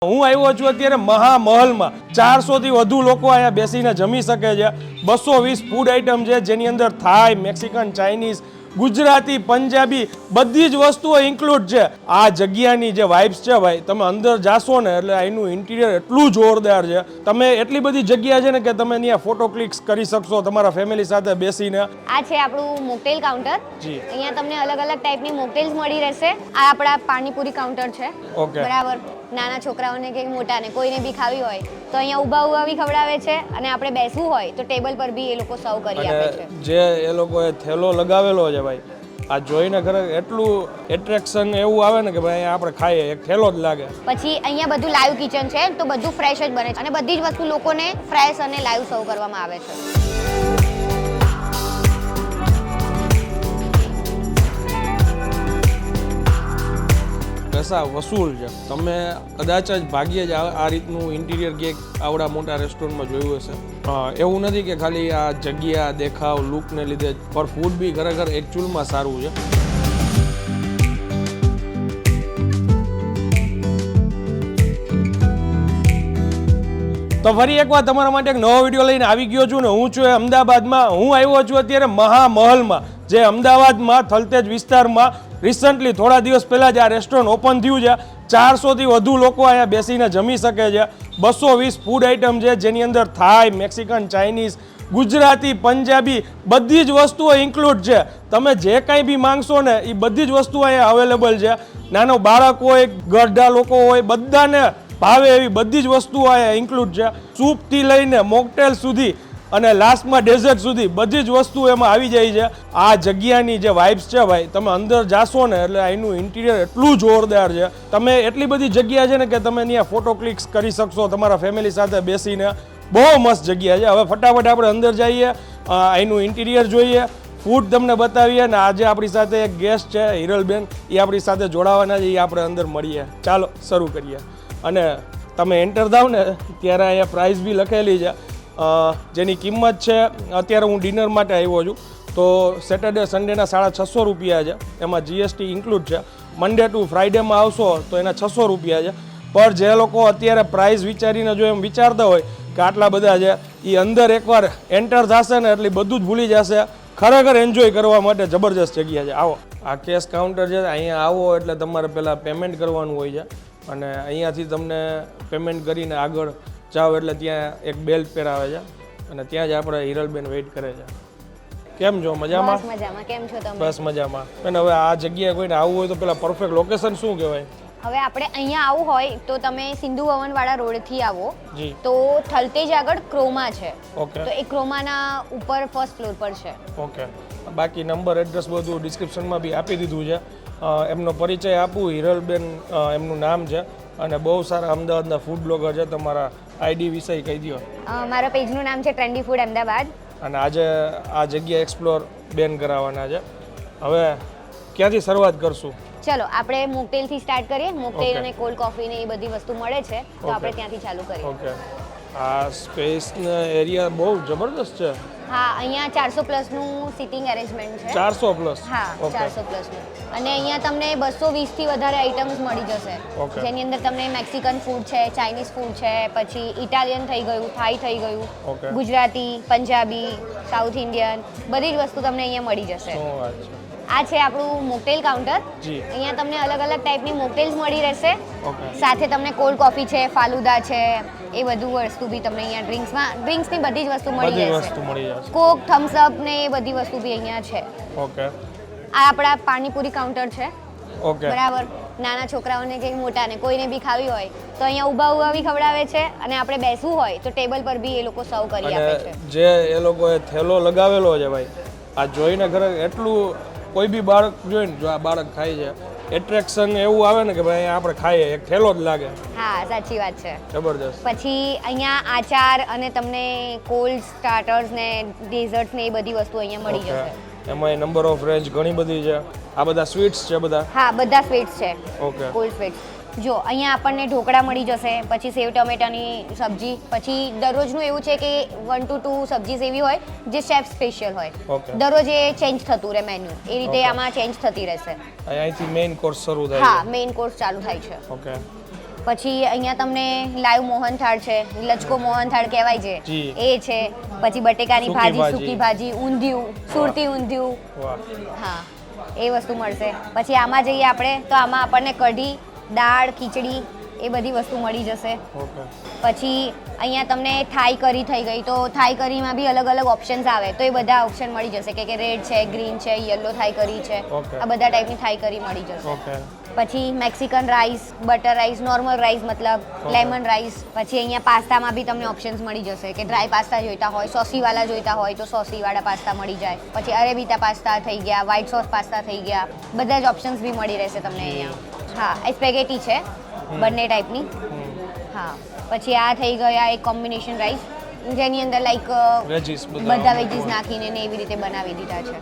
હું આવ્યો છું અત્યારે મહામહલમાં 400 થી વધુ લોકો અહીંયા બેસીને જમી શકે છે 220 ફૂડ આઇટમ છે જેની અંદર થાઈ મેક્સિકન ચાઇનીઝ ગુજરાતી પંજાબી બધી જ વસ્તુઓ ઇન્ક્લુડ છે આ જગ્યાની જે વાઇબ્સ છે ભાઈ તમે અંદર જાશો ને એટલે અહીંનું ઇન્ટિરિયર એટલું જોરદાર છે તમે એટલી બધી જગ્યા છે ને કે તમે અહીંયા ફોટો ક્લિક્સ કરી શકશો તમારા ફેમિલી સાથે બેસીને આ છે આપણું મોકટેલ કાઉન્ટર જી અહીંયા તમને અલગ અલગ ટાઈપની મોકટેલ્સ મળી રહેશે આ આપણા પાણીપુરી કાઉન્ટર છે ઓકે બરાબર નાના છોકરાઓને કે મોટાને કોઈને બી ખાવી હોય તો અહીંયા ઊભા બી ખવડાવે છે અને આપણે બેસવું હોય તો ટેબલ પર બી એ લોકો સર્વ કરી આપે છે જે એ લોકોએ થેલો લગાવેલો છે ભાઈ આ જોઈને ખરેખર એટલું એટ્રેક્શન એવું આવે ને કે ભાઈ અહીંયા આપણે ખાઈએ એક થેલો જ લાગે પછી અહીંયા બધું લાઈવ કિચન છે તો બધું ફ્રેશ જ બને છે અને બધી જ વસ્તુ લોકોને ફ્રેશ અને લાઈવ સર્વ કરવામાં આવે છે પૈસા વસૂલ છે તમે કદાચ જ ભાગ્યે જ આ રીતનું ઇન્ટિરિયર કેક આવડા મોટા રેસ્ટોરન્ટમાં જોયું હશે એવું નથી કે ખાલી આ જગ્યા દેખાવ લુકને લીધે જ પર ફૂડ બી ખરેખર એકચ્યુઅલમાં સારું છે તો ફરી એકવાર તમારા માટે એક નવો વિડીયો લઈને આવી ગયો છું ને હું છું અમદાવાદમાં હું આવ્યો છું અત્યારે મહામહલમાં જે અમદાવાદમાં થલતેજ વિસ્તારમાં રિસન્ટલી થોડા દિવસ પહેલાં જ આ રેસ્ટોરન્ટ ઓપન થયું છે 400 થી વધુ લોકો અહીંયા બેસીને જમી શકે છે 220 ફૂડ આઇટમ છે જેની અંદર થાઈ મેક્સિકન ચાઇનીઝ ગુજરાતી પંજાબી બધી જ વસ્તુઓ ઇન્ક્લુડ છે તમે જે કાંઈ બી માંગશો ને એ બધી જ વસ્તુઓ અહીંયા અવેલેબલ છે નાનો બાળક હોય ગરડા લોકો હોય બધાને ભાવે એવી બધી જ વસ્તુઓ અહીંયા ઇન્ક્લુડ છે સૂપથી લઈને મોકટેલ સુધી અને લાસ્ટમાં ડેઝર્ટ સુધી બધી જ વસ્તુ એમાં આવી જાય છે આ જગ્યાની જે વાઇબ્સ છે ભાઈ તમે અંદર જાશો ને એટલે અહીંનું ઇન્ટિરિયર એટલું જોરદાર છે તમે એટલી બધી જગ્યા છે ને કે તમે અહીંયા ફોટો ક્લિક્સ કરી શકશો તમારા ફેમિલી સાથે બેસીને બહુ મસ્ત જગ્યા છે હવે ફટાફટ આપણે અંદર જઈએ અહીંનું ઇન્ટિરિયર જોઈએ ફૂડ તમને બતાવીએ ને આજે આપણી સાથે એક ગેસ્ટ છે હિરલબેન એ આપણી સાથે જોડાવાના છે એ આપણે અંદર મળીએ ચાલો શરૂ કરીએ અને તમે એન્ટર થાવ ને ત્યારે અહીંયા પ્રાઇસ બી લખેલી છે જેની કિંમત છે અત્યારે હું ડિનર માટે આવ્યો છું તો સેટરડે સન્ડેના 650 રૂપિયા છે એમાં જીએસટી ઇન્ક્લુડ છે મંડે ટુ ફ્રાઈડેમાં આવશો તો એના 600 રૂપિયા છે પર જે લોકો અત્યારે પ્રાઇસ વિચારીને જો એમ વિચારતા હોય કે આટલા બધા છે એ અંદર એકવાર એન્ટર થશે ને એટલે બધું જ ભૂલી જશે ખરેખર એન્જોય કરવા માટે જબરજસ્ત જગ્યા છે આવો આ કેશ કાઉન્ટર છે અહીંયા આવો એટલે તમારે પહેલાં પેમેન્ટ કરવાનું હોય છે અને અહીંયાથી તમને પેમેન્ટ કરીને આગળ જાઓ એટલે ત્યાં એક બેલ પહેરાવે છે અને ત્યાં જ આપણે હિરલબેન વેઇટ કરે છે કેમ છો મજામાં મજામાં કેમ છો તમે બસ મજામાં અને હવે આ જગ્યાએ કોઈને આવવું હોય તો પેલા પરફેક્ટ લોકેશન શું કહેવાય હવે આપણે અહીંયા આવવું હોય તો તમે સિંધુ ભવન વાળા રોડથી આવો જી તો થલતેજ આગળ ક્રોમા છે ઓકે તો એ ક્રોમાના ઉપર ફર્સ્ટ ફ્લોર પર છે ઓકે બાકી નંબર એડ્રેસ બધું ડિસ્ક્રિપ્શનમાં બી આપી દીધું છે એમનો પરિચય આપું હિરલબેન એમનું નામ છે અને બહુ સારા અમદાવાદના ફૂડ બ્લોગર છે તમારા આઈડી વિશે કહી દો મારા પેજનું નામ છે ટ્રેન્ડી ફૂડ અમદાવાદ અને આજે આ જગ્યા એક્સપ્લોર બેન કરાવવાના છે હવે ક્યાંથી શરૂઆત કરશું ચલો આપણે મોકટેલથી સ્ટાર્ટ કરીએ મોકટેલ અને કોલ્ડ કોફી ને એ બધી વસ્તુ મળે છે તો આપણે ત્યાંથી ચાલુ કરીએ ઓકે આ સ્પેસ એરિયા બહુ જબરદસ્ત છે હા અહીંયા 400 પ્લસ નું સિટિંગ અરેન્જમેન્ટ છે 400 પ્લસ હા 400 પ્લસ નું અને અહીંયા તમને 220 થી વધારે આઇટમ્સ મળી જશે જેની અંદર તમને મેક્સિકન ફૂડ છે ચાઇનીઝ ફૂડ છે પછી ઇટાલિયન થઈ ગયું થાઈ થઈ ગયું ગુજરાતી પંજાબી સાઉથ ઇન્ડિયન બધી જ વસ્તુ તમને અહીંયા મળી જશે આ છે આપણું મોકટેલ કાઉન્ટર અહીંયા તમને અલગ અલગ ટાઈપની મોકટેલ્સ મળી રહેશે સાથે તમને કોલ્ડ કોફી છે ફાલુદા છે એ બધું વસ્તુ બી તમને અહીંયા ડ્રિંક્સની બધી જ વસ્તુ મળી રહેશે કોક થમ્સ અપ ને એ બધી વસ્તુ બી અહીંયા છે ઓકે આ આપણા પાણીપુરી કાઉન્ટર છે ઓકે બરાબર નાના છોકરાઓને કે મોટાને કોઈને બી ખાવી હોય તો અહીંયા ઊભા બી ખવડાવે છે અને આપણે બેસવું હોય તો ટેબલ પર બી એ લોકો સર્વ કરી આપે છે જે એ લોકોએ થેલો લગાવેલો છે ભાઈ આ જોઈને ખરેખર એટલું કોઈ બી બાળક જોઈને જો આ બાળક ખાય છે એટ્રેક્શન એવું આવે ને કે ભાઈ આપણે ખાઈએ એક થેલો જ લાગે હા સાચી વાત છે જબરદસ્ત પછી અહીંયા આચાર અને તમને કોલ્ડ સ્ટાર્ટર્સ ને ડેઝર્ટ્સ ને એ બધી વસ્તુ અહીંયા મળી જશે એમાં નંબર ઓફ રેન્જ ઘણી બધી છે આ બધા સ્વીટ્સ છે બધા હા બધા સ્વીટ્સ છે ઓકે કોલ્ડ સ્વીટ્સ જો અહીંયા આપણને ઢોકળા મળી જશે પછી સેવ ટમેટાની સબ્જી પછી દરરોજનું એવું છે કે 1 to 2 સબ્જીસ એવી હોય જે શેફ સ્પેશિયલ હોય દરરોજ એ ચેન્જ થતું રહે મેન્યુ એ રીતે આમાં ચેન્જ થતી રહેશે અહીંથી મેઇન કોર્સ શરૂ થાય હા મેઇન કોર્સ ચાલુ થાય છે ઓકે પછી અહીંયા તમને લાઈવ મોહનથાળ છે, લચકો મોહનથાળ કહેવાય છે, જી. એ છે. પછી બટેકાની સૂકી ભાજી, ભાજી. સૂકી ભાજી, ઊંધિયું, સુરતી ઊંધિયું, વાહ હા એ વસ્તુ મળશે. પછી આમાં જઈએ આપણે તો આમાં આપણને કઢી, દાળ, ખીચડી એ બધી વસ્તુ મળી જશે. ઓકે પછી અહીંયા તમને થાઈ કરી થઈ ગઈ, તો થાઈ કરીમાં બી અલગ અલગ ઓપ્શન્સ આવે, તો એ બધા ઓપ્શન મળી જશે કે રેડ છે, ગ્રીન છે, યલો થાઈ કરી છે, Okay. આ બધા ટાઈપની થાઈ કરી મળી જશે. ઓકે પછી Mexican rice, butter rice, normal rice મતલબ લેમન રાઈસ. પછી અહીંયા પાસ્તામાં બી તમને ઓપ્શન્સ મળી જશે કે ડ્રાય પાસ્તા જોઈતા હોય, સોસીવાળા જોઈતા હોય તો સોસીવાળા પાસ્તા મળી જાય. પછી અરેબિતા પાસ્તા થઈ ગયા, વ્હાઈટ સોસ પાસ્તા થઈ ગયા, બધા જ ઓપ્શન્સ બી મળી રહેશે તમને અહીંયા. હા એ સ્પેગેટી છે બંને ટાઈપની. હા પછી આ થઈ ગયા એક કોમ્બિનેશન રાઈસ જેની અંદર લાઈક વેજીસ બધા વેજીસ નાખીને ને એવી રીતે બનાવી દીધા છે.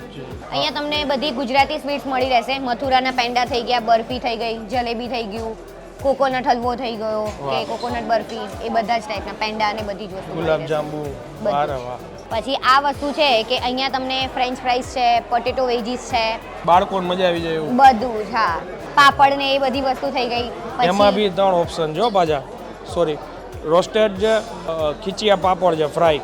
અહીંયા તમને બધી ગુજરાતી સ્વીટ્સ મળી રહેશે. મથુરાના પેંડા થઈ ગયા, બરફી થઈ ગઈ, જલેબી થઈ ગયું, કોકોનટ હલવો થઈ ગયો કે કોકોનટ બરફી, એ બધા જ ટાઈપના પેંડા ને બધી જ વસ્તુ મળી ગુલાબ રહેશે. જાંબુ બધું. અરે વાહ પછી આ વસ્તુ છે કે અહીંયા તમને ફ્રેન્ચ ફ્રાઈઝ છે, પોટેટો વેજીસ છે, બાળકોને મજા આવી જાય એવું બધું જ. હા પાપડ ને એ બધી વસ્તુ થઈ ગઈ. એમાં પછી બી 3 ઓપ્શન જો પાછા સોરી રોસ્ટેડ છે, ખીચિયા પાપડ છે ફ્રાય,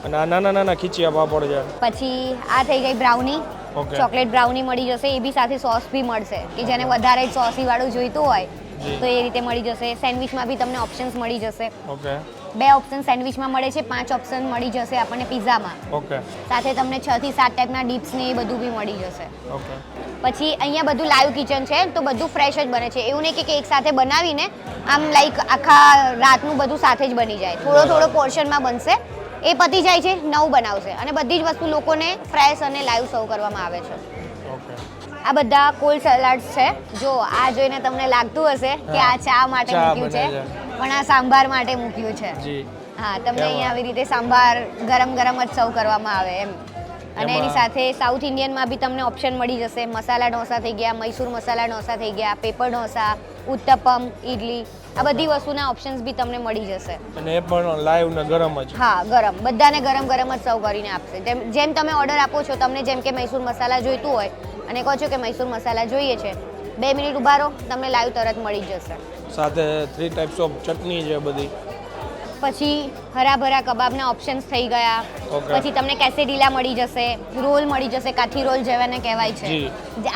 અને આ નાના નાના ખીચિયા પાપડ છે. પછી આ થઈ ગઈ બ્રાઉની, Okay. ચોકલેટ બ્રાઉની મળી જશે. એ બી સાથે સોસ બી મળશે કે જેને વધારે સોસી વાળું જોઈતું હોય જી. તો એ રીતે મળી જશે. સેન્ડવિચમાં બી તમને ઓપ્શન્સ મળી જશે. ઓકે 2 ઓપ્શન સેન્ડવિચમાં મળે છે, 5 ઓપ્શન મળી જશે આપણને પિઝામાં. ઓકે સાથે તમને 6 થી 7 ટાઈપના ડિપ્સ ને એ બધું બી મળી જશે. ઓકે પછી અહીંયા બધું લાઈવ કિચન છે તો બધું ફ્રેશ જ બને છે. એવું નહીં કે એક સાથે બનાવીને આમ લાઈક આખા રાતનું બધું સાથે જ બની જાય, થોડો થોડો પોર્શનમાં બનશે. એ પતી જાય છે, નવું બનાવશે અને બધી જ વસ્તુ લોકોને ફ્રેશ અને લાઈવ સર્વ કરવામાં આવે છે. ઓકે આ બધા કોલ્ડ સલાડ્સ છે. જો આ જોઈને તમને લાગતું હશે કે આ ચા માટે ચા મૂક્યું છે, બને છે. પણ આ સાંભાર માટે મૂક્યું છે. જી હા તમને અહીંયા આવી રીતે સાંભાર ગરમ ગરમ જ સર્વ કરવામાં આવે એમ. અને એની સાથે સાઉથ ઇન્ડિયનમાં બી તમને ઓપ્શન મળી જશે. મસાલા ઢોસા થઈ ગયા, મૈસૂર મસાલા ઢોસા થઈ ગયા, પેપર ઢોસા, ઉત્તપમ, ઇડલી, આ બધી વસ્તુના ઓપ્શન્સ બી તમને મળી જશે. અને એ પણ લાઈવ ને ગરમ જ. હા ગરમ, બધાને ગરમ ગરમ જ સર્વ કરીને આપશે. જેમ તમે ઓર્ડર આપો છો, તમને જેમ કે મૈસૂર મસાલા જોઈતું હોય અને કહો છો કે મૈસૂર મસાલા જોઈએ છે, 2 મિનિટ ઉભા રહો, તમને લાઈવ તરત મળી જશે. સાથે 3 ટાઈપ્સ ઓફ ચટણી છે બધી. પછી હરાભરા કબાબના ઓપ્શન્સ થઈ ગયા. Okay. પછી તમને કેસેડીલા મળી જશે, રોલ મળી જશે, કાઠી રોલ જેવાને કહેવાય છે. જી.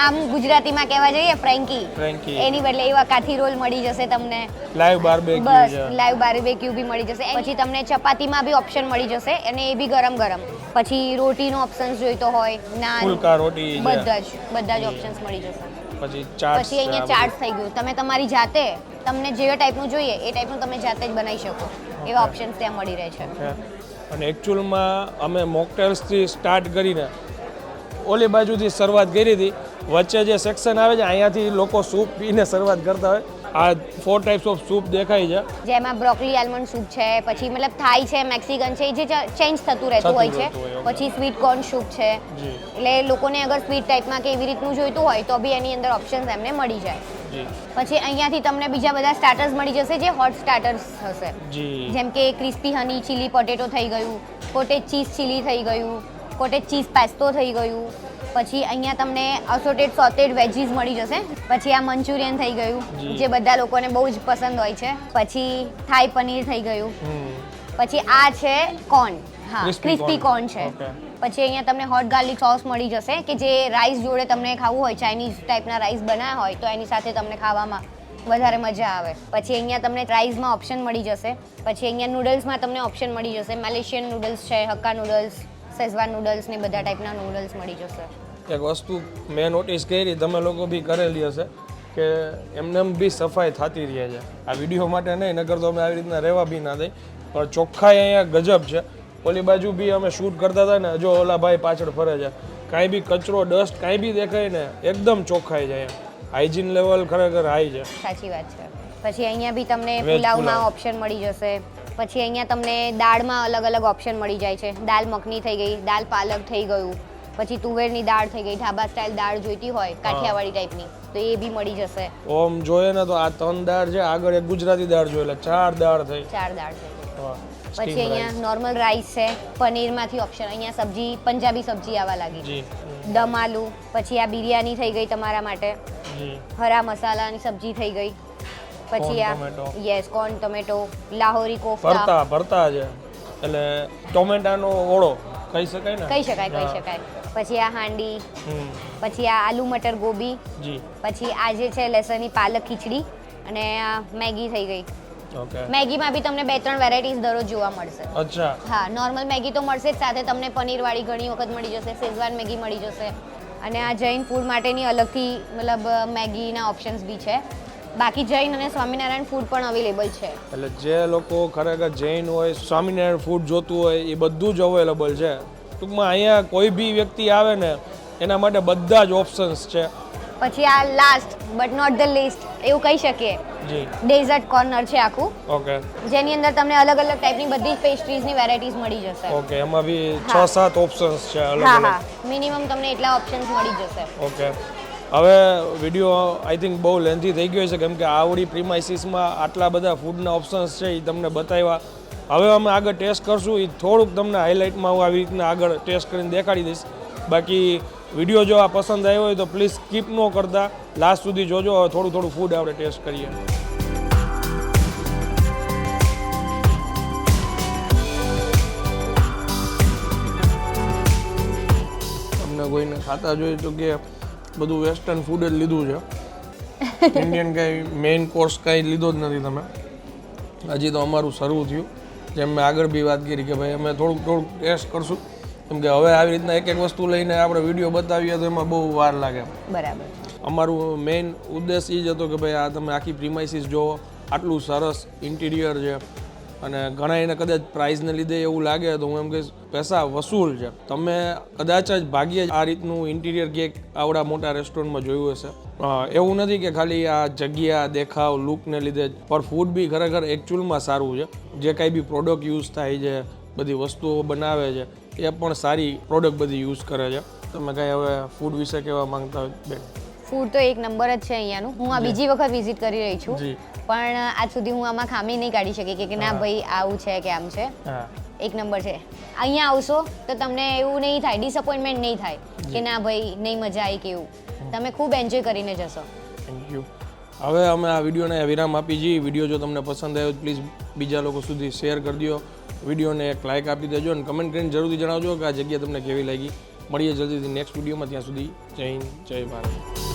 આમ ગુજરાતીમાં કહેવા જઈએ ફ્રેન્કી, ફ્રેન્કી. એની બદલે એવા કાઠી રોલ મળી જશે તમને. લાઈવ બાર્બેક્યુ બસ છે. લાઈવ બાર્બેક્યુ બી મળી જશે. પછી તમને ચપાતીમાં બી ઓપ્શન મળી જશે અને એ બી ગરમ ગરમ. પછી રોટીનો ઓપ્શન્સ જોઈતો હોય, નાન, ફુલકા રોટી છે. બધા જ ઓપ્શન્સ મળી જશે. પછી ચાટ્સ પછી અહીંયા ચાટ્સ થઈ ગયું. તમે તમારી જાતે તમને જે ટાઈપનું જોઈએ એ ટાઈપનું તમે જાતે જ બનાવી શકો, એવા ઓપ્શન્સ ત્યાં મળી રહે છે. છે. અને એકચ્યુઅલમાં અમે મોકટેલ્સથી સ્ટાર્ટ કરીને ઓલી બાજુથી શરૂઆત કરી હતી. વચ્ચે જે સેક્શન આવે છે અહીંયાથી લોકો સૂપ પીને શરૂઆત કરતા હોય. આ 4 ટાઈપ્સ ઓફ સૂપ દેખાય છે. જેમાં બ્રોકલી આલમંડ સૂપ છે, પછી મતલબ થાઈ છે, મેક્સિકન છે, જે ચેન્જ થતું રહેતું હોય છે. પછી સ્વીટ કોર્ન સૂપ છે. જી એટલે લોકોને અગર સ્વીટ ટાઈપમાં કે એવી રીતનું જોઈતું હોય તો બી એની અંદર ઓપ્શન્સ એમને મળી જાય. જી પછી અહીંયાથી તમને બીજા બધા સ્ટાર્ટર્સ મળી જશે જે હોટ સ્ટાર્ટર્સ હશે. જી જેમ કે ક્રિસ્પી હની ચીલી પોટેટો થઈ ગયું, કોટેજ ચીઝ ચીલી થઈ ગયું, કોટેજ ચીઝ પેસ્તો થઈ ગયું. પછી અહીંયા તમને અસોટેડ સોટેડ વેજીસ મળી જશે. પછી આ મંચુરિયન થઈ ગયું જે બધા લોકોને બહુ જ પસંદ હોય છે. પછી થાઈ પનીર થઈ ગયું. પછી આ છે કોર્ન, હા Crispy ક્રિસ્પી corn. કોર્ન છે. Okay. પછી અહીંયા તમને હોટ ગાર્લિક સોસ મળી જશે કે જે રાઈસ જોડે તમને ખાવું હોય, ચાઇનીઝ ટાઈપના રાઈસ બનાવ્યા હોય તો એની સાથે તમને ખાવામાં વધારે મજા આવે. પછી અહીંયા તમને રાઈસમાં ઓપ્શન મળી જશે. પછી અહીંયા નૂડલ્સમાં તમને ઓપ્શન મળી જશે. મલેશિયન નૂડલ્સ છે, હક્કા નૂડલ્સ, શેઝવાન નૂડલ્સ ને બધા ટાઈપના નૂડલ્સ મળી જશે. એક વસ્તુ મેં નોટિસ કરી, તમે લોકો બી કરેલી હશે કે એમને એમ બી સફાઈ થતી રહે છે. આ વિડીયો માટે નહીં, નકર તો અમે આવી રીતના રહેવા બી ના દઈ. પણ ચોખ્ખાઈ અહીંયા ગજબ છે. ઓલી બાજુ બી અમે શૂટ કરતા હતા ને, જો ઓલા ભાઈ પાછળ ફરે છે, કાંઈ બી કચરો ડસ્ટ કાંઈ બી દેખાય ને એકદમ ચોખ્ખાઈ જાય. હાઇજીન લેવલ ખરેખર હાઈ છે. સાચી વાત છે. પછી અહીંયા બી તમને Veg પુલાવમાં પુલાવ. ઓપ્શન મળી જશે. પછી અહીંયા તમને દાળમાં અલગ અલગ ઓપ્શન મળી જાય છે. દાલ મખની થઈ ગઈ, દાલ પાલક થઈ ગયું, પછી તુવેરની દાળ થઈ ગઈ, ઢાબા સ્ટાઇલ દાળ જોઈતી હોય કાઠિયાવાડી ટાઈપની તો એ બી મળી જશે. ઓમ જોઈએ ને તો આ 3 દાળ છે, આગળ એક ગુજરાતી દાળ જોઈ એટલે 4 દાળ થઈ. 4 દાળ થઈ ગઈ. વાહ. પછી Steam અહીંયા rice. નોર્મલ રાઈસ છે, પનીરમાંથી ઓપ્શન. અહીંયા સબ્જી પંજાબી સબ્જી આવવા લાગી, જી દમ આલુ. પછી આ બિરયાની થઈ ગઈ તમારા માટે, જી હરા મસાલાની સબ્જી થઈ ગઈ. પછી આ yes corn tomato, Lahori kofta, ભરતા છે એટલે ટોમેટાનો ઓળો કહી શકાય ને? કહી શકાય. પછી આ હાંડી, પછી આ આલુ મટર ગોબી, જી, પછી આ જે છે લસણની પાલક ખીચડી અને આ મેગી થઈ ગઈ. ઓકે. મેગીમાં બી તમને 2-3 વેરાયટીઝ દરરોજ જોવા મળશે. અચ્છા. હા, નોર્મલ મેગી તો મળશે જ, સાથે તમને પનીરવાળી ઘણી વખત મળી જશે, શેઝવાન મેગી મળી જશે અને આ જૈન ફૂડ માટેની અલગથી મતલબ મેગીના ઓપ્શન્સ બી છે. બાકી જૈન અને સ્વામિનારાયણ ફૂડ પણ અવેલેબલ છે. એટલે જે લોકો ખરેખર જૈન હોય, સ્વામિનારાયણ ફૂડ જોતું હોય એ બધું જ અવેલેબલ છે. ટૂંકમાં અહીંયા કોઈ બી વ્યક્તિ આવે ને એના માટે બધા જ ઓપ્શન્સ છે. પછી આ last but not the least એવું કહી શકીએ, જી, ડેઝર્ટ કોર્નર છે આખું. ઓકે. જેની અંદર તમને અલગ અલગ ટાઈપની બધી જ પેસ્ટ્રીઝની વેરાયટીઝ મળી જશે. ઓકે, એમાં બી 6-7 ઓપ્શન્સ છે અલગ હા અલગ. હા, મિનિમમ તમને એટલા ઓપ્શન્સ મળી જશે. ઓકે. હવે વિડીયો આઈ થિંક બહુ લેન્થી થઈ ગયો છે કેમ કે આવડી પ્રીમાઇસીસમાં આટલા બધા ફૂડના ઓપ્શન્સ છે એ તમને બતાવ્યા. હવે અમે આગળ ટેસ્ટ કરશું, એ થોડુંક તમને હાઇલાઇટમાં હું આવી રીતના આગળ ટેસ્ટ કરીને દેખાડી દઈશ. બાકી વિડીયો જો આ પસંદ આવ્યો હોય તો પ્લીઝ સ્કીપ ન કરતા, લાસ્ટ સુધી જોજો. હવે થોડું ફૂડ આપણે ટેસ્ટ કરીએ. તમને કોઈને ખાતા જોઈએ તો કે બધું વેસ્ટર્ન ફૂડ જ લીધું છે, ઇન્ડિયન કાંઈ મેઇન કોર્સ કાંઈ લીધો જ નથી તમે. હજી તો અમારું શરૂ થયું, જેમ મેં આગળ બી વાત કરી કે ભાઈ અમે થોડુંક ટેસ્ટ કરશું કેમ કે હવે આવી રીતના એક વસ્તુ લઈને આપણે વિડીયો બતાવીએ તો એમાં બહુ વાર લાગે. બરાબર. અમારું મેઇન ઉદ્દેશ એ જ હતો કે ભાઈ આ તમે આખી પ્રીમાઇસીસ જુઓ, આટલું સરસ ઇન્ટિરિયર છે અને ઘણા એને કદાચ પ્રાઇઝને લીધે એવું લાગે તો હું એમ કહીશ પૈસા વસૂલ છે. તમે કદાચ જ ભાગ્યે જ આ રીતનું ઇન્ટિરિયર કેક આવડા મોટા રેસ્ટોરન્ટમાં જોયું હશે. એવું નથી કે ખાલી આ જગ્યા, દેખાવ, લુકને લીધે જ, પણ ફૂડ બી ખરેખર એકચ્યુઅલમાં સારું છે. જે કાંઈ બી પ્રોડક્ટ યુઝ થાય છે, બધી વસ્તુઓ બનાવે છે એ પણ સારી પ્રોડક્ટ બધી યુઝ કરે છે. તમે કાંઈ હવે ફૂડ વિશે કહેવા માંગતા હોય બેન? ફૂડ તો એક નંબર જ છે અહીંયાનું. હું આ બીજી વખત વિઝિટ કરી રહી છું, પણ આજ સુધી હું આમાં ખામી નહીં કાઢી શકી કે ના ભાઈ આવું છે કે આમ છે. એક નંબર છે. અહીંયા આવશો તો તમને એવું નહીં થાય, ડિસઅપોઇન્ટમેન્ટ નહીં થાય કે ના ભાઈ નહીં મજા આવી કે એવું. તમે ખૂબ એન્જોય કરીને જશો. Thank you. હવે અમે આ વિડીયોને વિરામ આપી જઈએ. વિડીયો જો તમને પસંદ આવ્યો પ્લીઝ બીજા લોકો સુધી શેર કરી દો, વિડીયોને એક લાઇક આપી દેજો અને કમેન્ટ કરીને જરૂરથી જણાવજો કે આ જગ્યા તમને કેવી લાગી. મળીએ જલ્દીથી નેક્સ્ટ વિડીયોમાં. ત્યાં સુધી જય હિન્દ, જય ભારત.